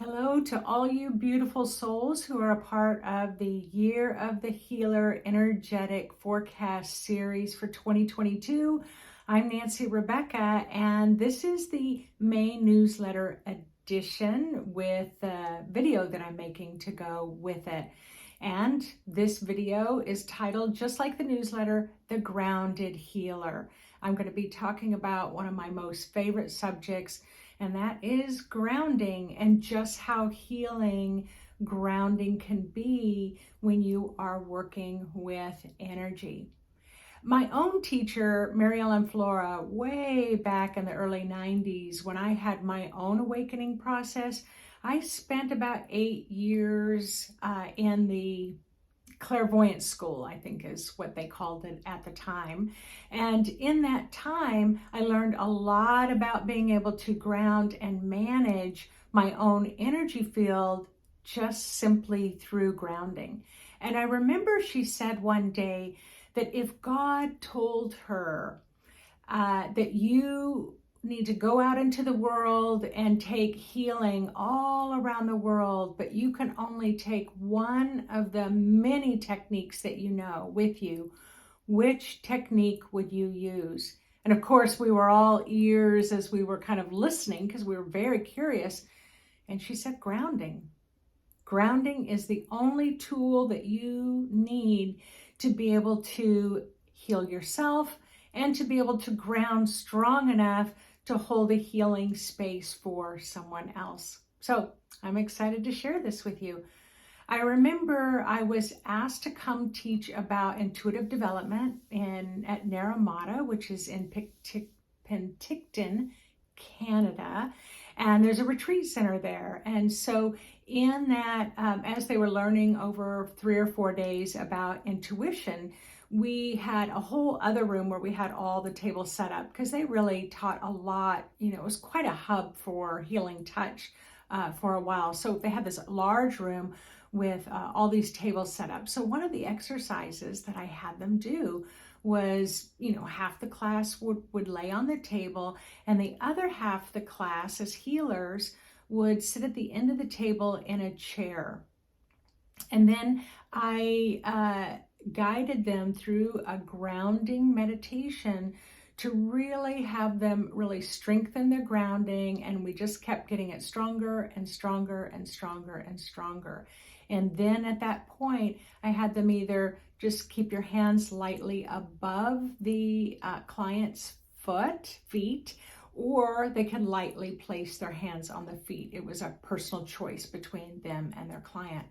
Hello to all you beautiful souls who are a part of the Year of the Healer Energetic Forecast Series for 2022. I'm Nancy Rebecca, and this is the May newsletter edition with the video that I'm making to go with it. And this video is titled, just like the newsletter, The Grounded Healer. I'm going to be talking about one of my most favorite subjects, and that is grounding, and just how healing grounding can be when you are working with energy. My own teacher, Mary Ellen Flora, way back in the early 90s, when I had my own awakening process, I spent about 8 years in the clairvoyant school, I think is what they called it at the time. And in that time, I learned a lot about being able to ground and manage my own energy field just simply through grounding. And I remember she said one day that if God told her that you need to go out into the world and take healing all around the world, but you can only take one of the many techniques that you know with you, which technique would you use? And of course, we were all ears as we were kind of listening because we were very curious. And she said, grounding. Grounding is the only tool that you need to be able to heal yourself and to be able to ground strong enough to hold a healing space for someone else. So I'm excited to share this with you. I remember I was asked to come teach about intuitive development at Naramata, which is in Penticton, Canada. And there's a retreat center there. And so in that, as they were learning over 3 or 4 days about intuition, we had a whole other room where we had all the tables set up because they really taught a lot. It was quite a hub for healing touch for a while. So they had this large room with all these tables set up. So one of the exercises that I had them do was, half the class would lay on the table, and the other half of the class as healers would sit at the end of the table in a chair. And then I guided them through a grounding meditation to really have them really strengthen their grounding, and we just kept getting it stronger and stronger and stronger and stronger. And then at that point, I had them either just keep your hands lightly above the client's feet, or they can lightly place their hands on the feet. It was a personal choice between them and their client.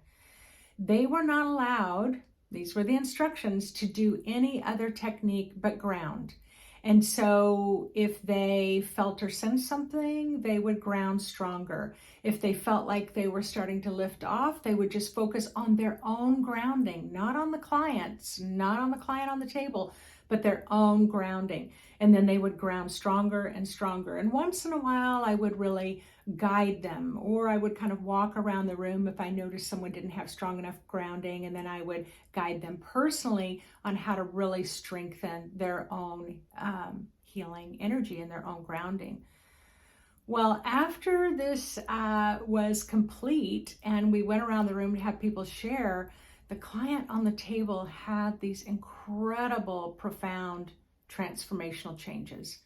They were not allowed, these were the instructions, to do any other technique but ground. And so if they felt or sensed something, they would ground stronger. If they felt like they were starting to lift off, they would just focus on their own grounding, not on the clients, not on the client on the table, but their own grounding. And then they would ground stronger and stronger. And once in a while, I would really guide them, or I would kind of walk around the room if I noticed someone didn't have strong enough grounding, and then I would guide them personally on how to really strengthen their own healing energy and their own grounding. Well, after this was complete and we went around the room to have people share, the client on the table had these incredible, profound transformational changes.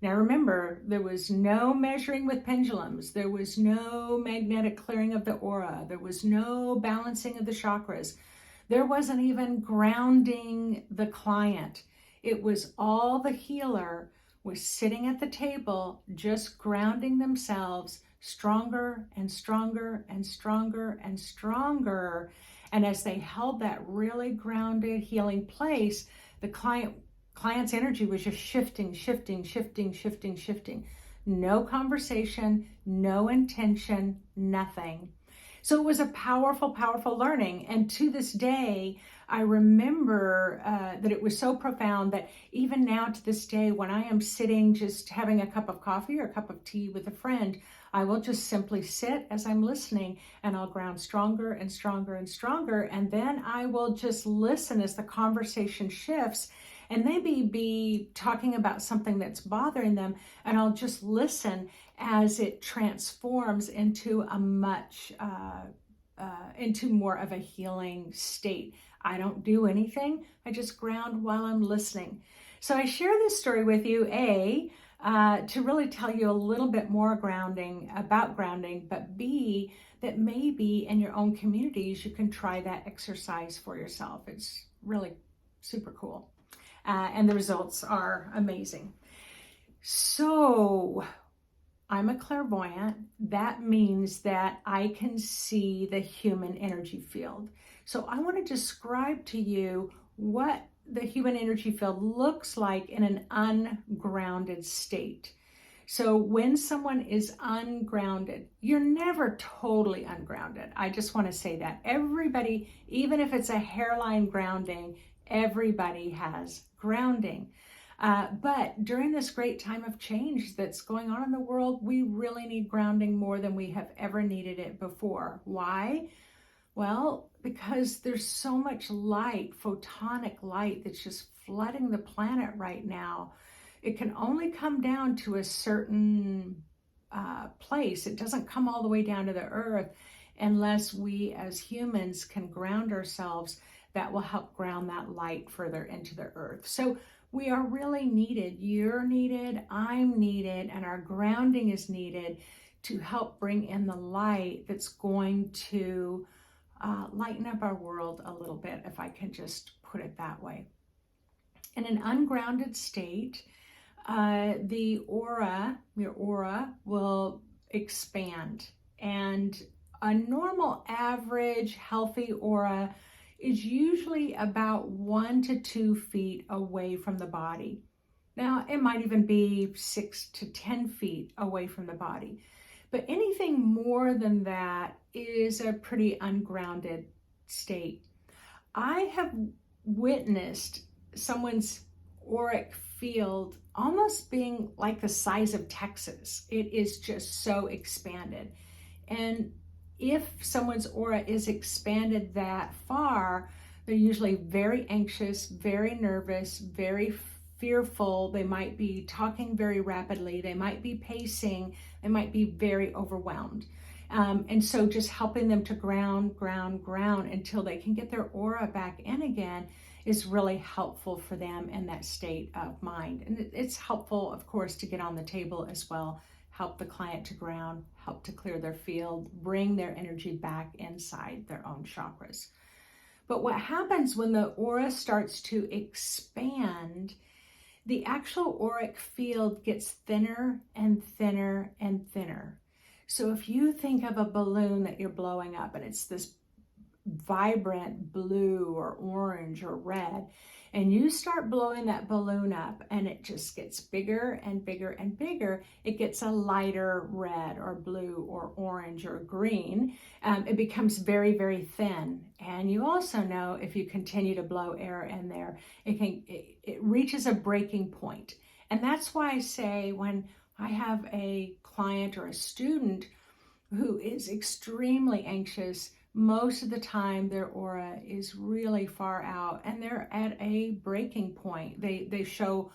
Now remember, there was no measuring with pendulums. There was no magnetic clearing of the aura. There was no balancing of the chakras. There wasn't even grounding the client. It was all the healer was sitting at the table, just grounding themselves stronger and stronger and stronger and stronger. And as they held that really grounded, healing place, the client's energy was just shifting. No conversation, no intention, nothing. So it was a powerful, powerful learning. And to this day, I remember that it was so profound that even now to this day, when I am sitting just having a cup of coffee or a cup of tea with a friend, I will just simply sit as I'm listening, and I'll ground stronger and stronger and stronger. And then I will just listen as the conversation shifts, and maybe be talking about something that's bothering them, and I'll just listen as it transforms into a into more of a healing state. I don't do anything. I just ground while I'm listening. So I share this story with you, to really tell you a little bit more about grounding, but B, that maybe in your own communities, you can try that exercise for yourself. It's really super cool. And the results are amazing. So I'm a clairvoyant. That means that I can see the human energy field. So I want to describe to you what the human energy field looks like in an ungrounded state. So when someone is ungrounded, you're never totally ungrounded. I just want to say that. Everybody, even if it's a hairline grounding, everybody has grounding. But during this great time of change that's going on in the world, we really need grounding more than we have ever needed it before. Why? Well, because there's so much light, photonic light, that's just flooding the planet right now. It can only come down to a certain place. It doesn't come all the way down to the earth unless we as humans can ground ourselves. That will help ground that light further into the earth. So we are really needed. You're needed, I'm needed, and our grounding is needed to help bring in the light that's going to lighten up our world a little bit, if I can just put it that way. In an ungrounded state, your aura will expand, and a normal, average, healthy aura is usually about 1 to 2 feet away from the body. Now, it might even be 6 to 10 feet away from the body. But anything more than that is a pretty ungrounded state. I have witnessed someone's auric field almost being like the size of Texas. It is just so expanded. And if someone's aura is expanded that far, they're usually very anxious, very nervous, very fearful. They might be talking very rapidly. They might be pacing. They might be very overwhelmed. And so just helping them to ground until they can get their aura back in again is really helpful for them in that state of mind. And it's helpful, of course, to get on the table as well, help the client to ground, help to clear their field, bring their energy back inside their own chakras. But what happens when the aura starts to expand, the actual auric field gets thinner and thinner and thinner. So if you think of a balloon that you're blowing up and it's this vibrant blue or orange or red, and you start blowing that balloon up and it just gets bigger and bigger and bigger, it gets a lighter red or blue or orange or green. It becomes very, very thin. And you also know if you continue to blow air in there, it reaches a breaking point. And that's why I say when I have a client or a student who is extremely anxious, most of the time their aura is really far out and they're at a breaking point. They'll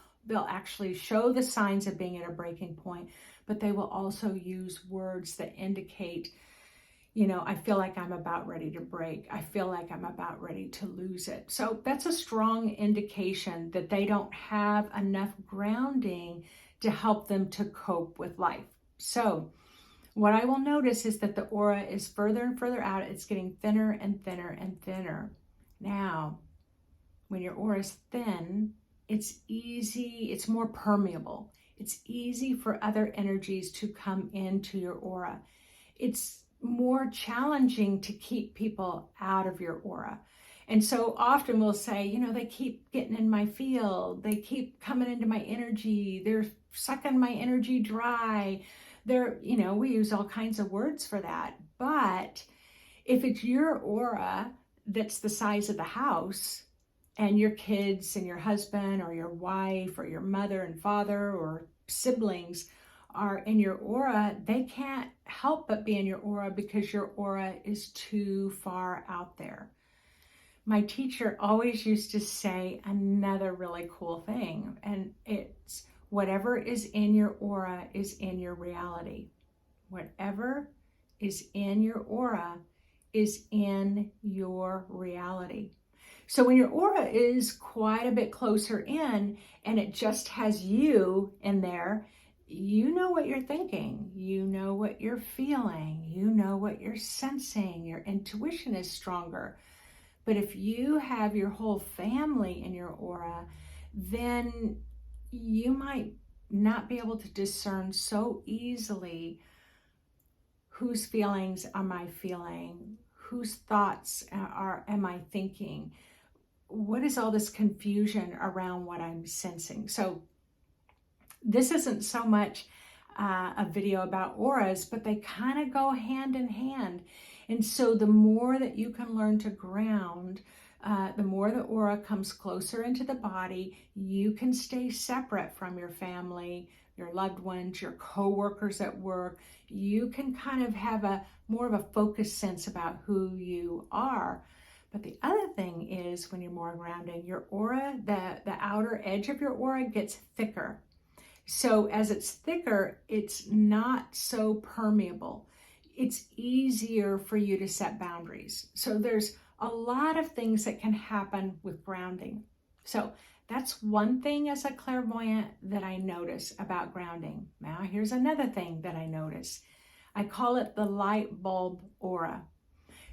actually show the signs of being at a breaking point, but they will also use words that indicate, I feel like I'm about ready to break. I feel like I'm about ready to lose it. So that's a strong indication that they don't have enough grounding to help them to cope with life. So what I will notice is that the aura is further and further out. It's getting thinner and thinner and thinner. Now, when your aura is thin, it's easy, it's more permeable. It's easy for other energies to come into your aura. It's more challenging to keep people out of your aura. And so often we'll say, they keep getting in my field. They keep coming into my energy. They're sucking my energy dry. We use all kinds of words for that. But if it's your aura that's the size of the house, and your kids and your husband or your wife or your mother and father or siblings are in your aura, they can't help but be in your aura because your aura is too far out there. My teacher always used to say another really cool thing, and it's Whatever is in your aura is in your reality. Whatever is in your aura is in your reality. So when your aura is quite a bit closer in and it just has you in there, you know what you're thinking, you know what you're feeling, you know what you're sensing, your intuition is stronger. But if you have your whole family in your aura, then you might not be able to discern so easily whose feelings am I feeling, whose thoughts am I thinking, what is all this confusion around what I'm sensing. So this isn't so much a video about auras, but they kind of go hand in hand. And so the more that you can learn to ground, the more the aura comes closer into the body, you can stay separate from your family, your loved ones, your co-workers at work. You can kind of have a more of a focused sense about who you are. But the other thing is, when you're more grounded, your aura, the outer edge of your aura gets thicker. So as it's thicker, it's not so permeable. It's easier for you to set boundaries. So there's a lot of things that can happen with grounding. So that's one thing as a clairvoyant that I notice about grounding. Now here's another thing that I notice. I call it the light bulb aura.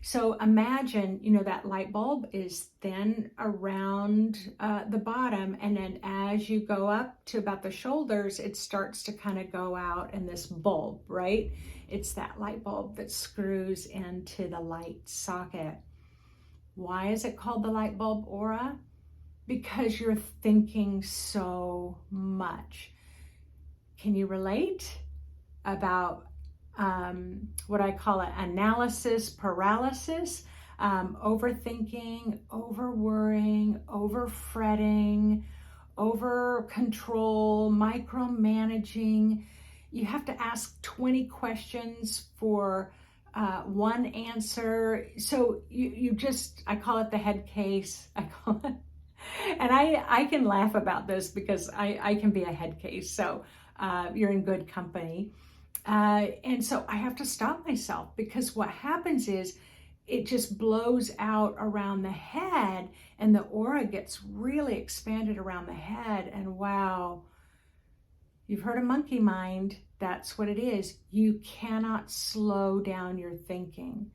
So imagine, that light bulb is thin around the bottom, and then as you go up to about the shoulders, it starts to kind of go out in this bulb, right? It's that light bulb that screws into the light socket. Why is it called the light bulb aura? Because you're thinking so much. Can you relate about what I call it, analysis paralysis, overthinking, over worrying, over fretting, over control, micromanaging? You have to ask 20 questions for one answer. So you just, I call it the head case. I call it, and I can laugh about this because I can be a head case. So you're in good company. And so I have to stop myself, because what happens is it just blows out around the head and the aura gets really expanded around the head. And wow, you've heard of monkey mind. That's what it is. You cannot slow down your thinking.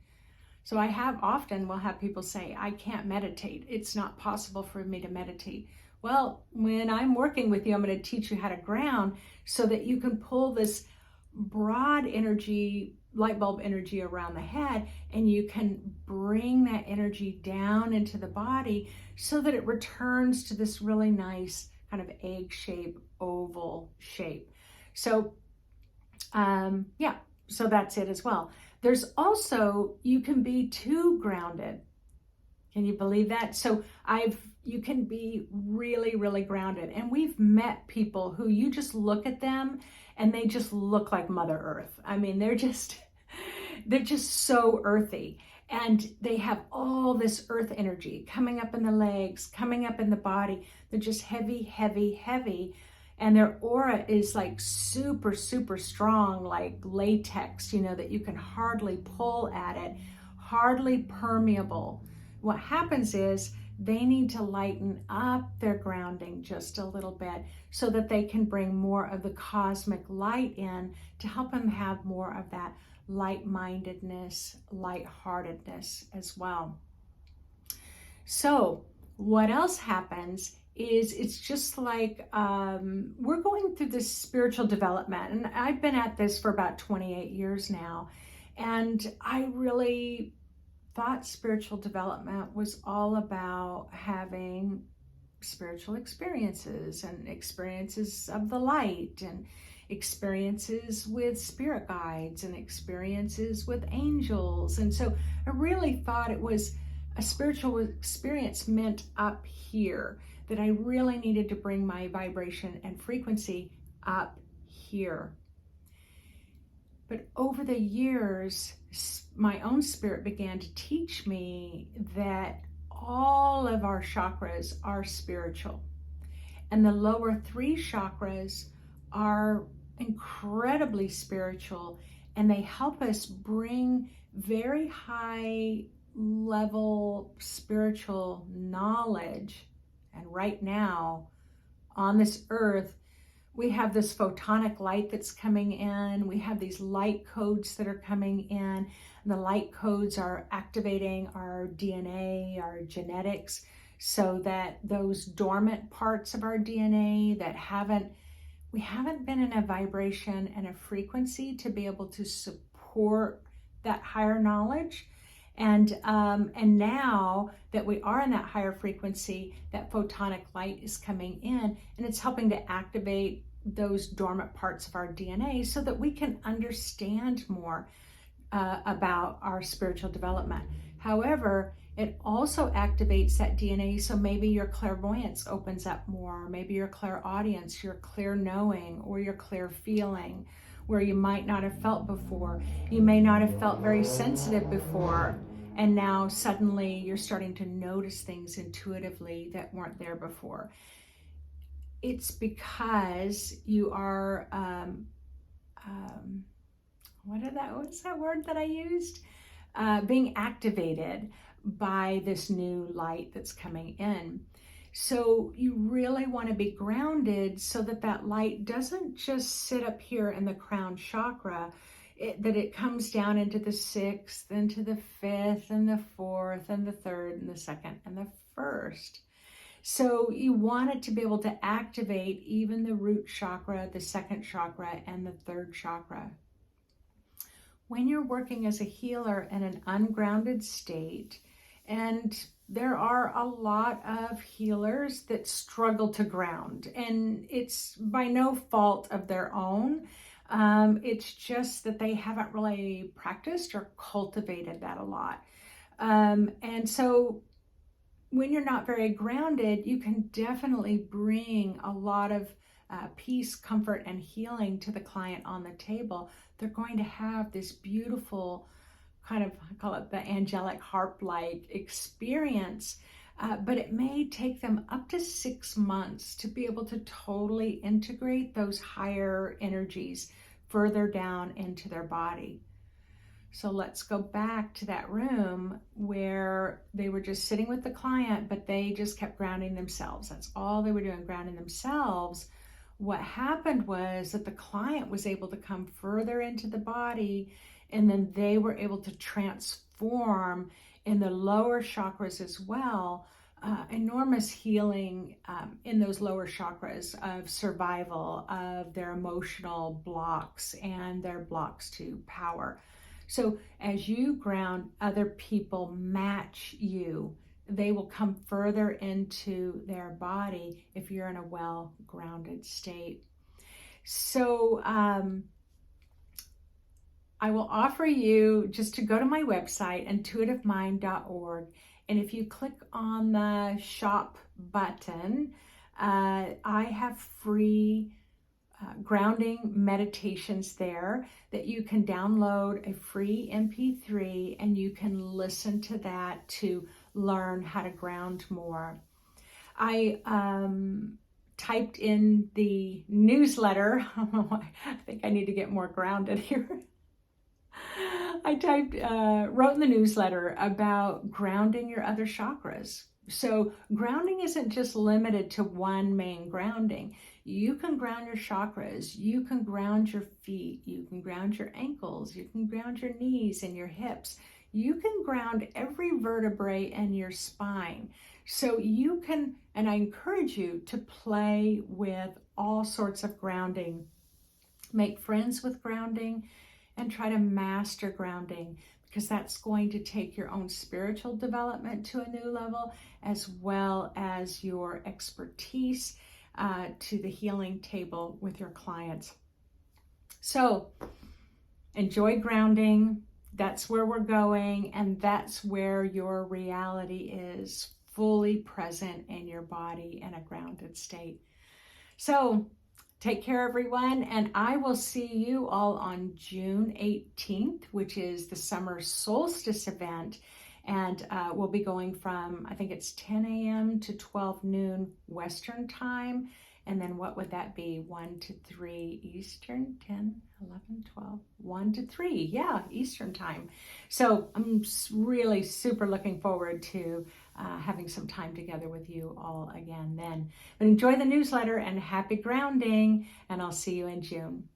So I will have people say, I can't meditate. It's not possible for me to meditate. Well, when I'm working with you, I'm going to teach you how to ground so that you can pull this broad energy, light bulb energy around the head, and you can bring that energy down into the body so that it returns to this really nice kind of egg shape, oval shape. So so that's it as well. There's also, you can be too grounded. Can you believe that? So you can be really, really grounded. And we've met people who you just look at them and they just look like Mother Earth. I mean, they're just so earthy. And they have all this earth energy coming up in the legs, coming up in the body. They're just heavy, heavy, heavy. And their aura is like super, super strong, like latex, that you can hardly pull at it, hardly permeable. What happens is they need to lighten up their grounding just a little bit so that they can bring more of the cosmic light in to help them have more of that light-mindedness, lightheartedness as well. So what else happens is it's just like we're going through this spiritual development, and I've been at this for about 28 years now, and I really thought spiritual development was all about having spiritual experiences and experiences of the light and experiences with spirit guides and experiences with angels. And so I really thought it was a spiritual experience meant up here, that I really needed to bring my vibration and frequency up here. But over the years, my own spirit began to teach me that all of our chakras are spiritual. And the lower 3 chakras are incredibly spiritual, and they help us bring very high level spiritual knowledge. And right now on this earth, we have this photonic light that's coming in. We have these light codes that are coming in. And the light codes are activating our DNA, our genetics, so that those dormant parts of our DNA that we haven't been in a vibration and a frequency to be able to support that higher knowledge. And now that we are in that higher frequency, that photonic light is coming in, and it's helping to activate those dormant parts of our DNA so that we can understand more about our spiritual development. However, it also activates that DNA, so maybe your clairvoyance opens up more, maybe your clairaudience, your clear knowing, or your clear feeling, where you might not have felt before. You may not have felt very sensitive before, and now suddenly you're starting to notice things intuitively that weren't there before. It's because you are, what's that word that I used? Being activated by this new light that's coming in. So you really want to be grounded so that that light doesn't just sit up here in the crown chakra, that it comes down into the 6th, into the 5th, and the 4th, and the 3rd, and the 2nd, and the 1st. So you want it to be able to activate even the root chakra, the 2nd chakra, and the 3rd chakra. When you're working as a healer in an ungrounded state, and there are a lot of healers that struggle to ground, and it's by no fault of their own. It's just that they haven't really practiced or cultivated that a lot. And so when you're not very grounded, you can definitely bring a lot of peace, comfort, and healing to the client on the table. They're going to have this beautiful kind of, I call it the angelic harp-like experience, but it may take them up to 6 months to be able to totally integrate those higher energies further down into their body. So let's go back to that room where they were just sitting with the client, but they just kept grounding themselves. That's all they were doing, grounding themselves. What happened was that the client was able to come further into the body, and then they were able to transform in the lower chakras as well. Enormous healing in those lower chakras of survival, of their emotional blocks and their blocks to power. So as you ground, other people match you. They will come further into their body if you're in a well-grounded state. So I will offer you just to go to my website, intuitivemind.org, and if you click on the shop button, I have free grounding meditations there that you can download a free MP3, and you can listen to that to learn how to ground more. I typed in the newsletter. I think I need to get more grounded here. I wrote in the newsletter about grounding your other chakras. So grounding isn't just limited to one main grounding. You can ground your chakras. You can ground your feet. You can ground your ankles. You can ground your knees and your hips. You can ground every vertebrae in your spine. So you can, and I encourage you to play with all sorts of grounding. Make friends with grounding and try to master grounding, because that's going to take your own spiritual development to a new level, as well as your expertise to the healing table with your clients. So enjoy grounding. That's where we're going, and that's where your reality is fully present in your body in a grounded state. So take care, everyone, and I will see you all on June 18th, which is the summer solstice event. And we'll be going from, I think it's 10 a.m. to 12 noon Western time. And then what would that be? 1 to 3 Eastern, 10, 11, 12, 1 to 3. Yeah, Eastern time. So I'm really super looking forward to having some time together with you all again then. But enjoy the newsletter and happy grounding, and I'll see you in June.